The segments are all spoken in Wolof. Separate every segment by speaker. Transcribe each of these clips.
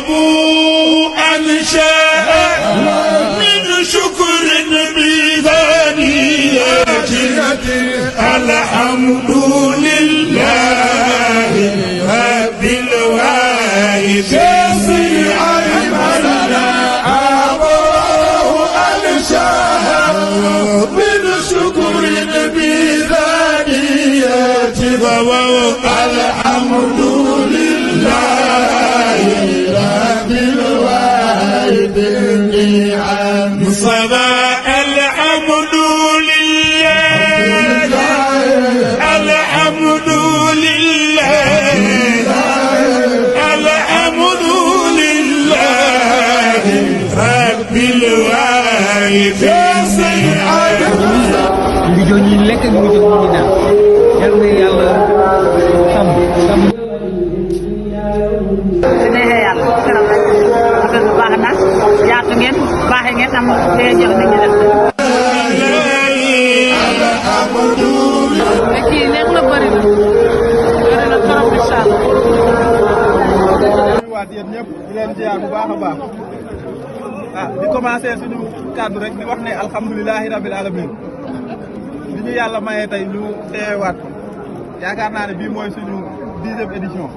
Speaker 1: أبوه أنشأ من شكر بثانية الحمد لله رب الواحد أبوه أنشأ من شكر بثانية الحمد لله رب الواحد صباح الحمد لله الحمد لله الحمد لله رب الواحد
Speaker 2: ngi jox ñi lekk ñu jox ñi naan yal na yàlla xam
Speaker 3: su neexee yàlla kanam rek affaire bu baax na yaatu ngeen baaxee ngeen am te jox nit ñi def kii neex na bëri na trop incha allah
Speaker 4: waat yéen ñëpp di leen ziar bu baax a baax di commencé suñu kàddu rek di wax ne alhamdulilahi rabil alamin li ñu yàlla mayee tey ñu teewaat ko yaakaar naa ne bii mooy suñu 10e édition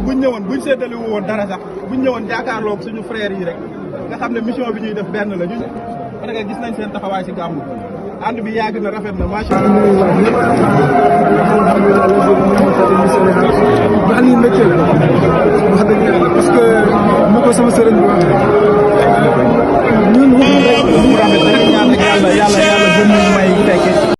Speaker 4: buñ ñëwoon buñ séddale woon dara sax buñ ñëwoon jàkkaarloog suñu frères yi rek nga xam ne mission bi ñuy def benn la ñu parce que gis nañ seen taxawaay si gàmmu ànd bi yàgg na rafet na macha allah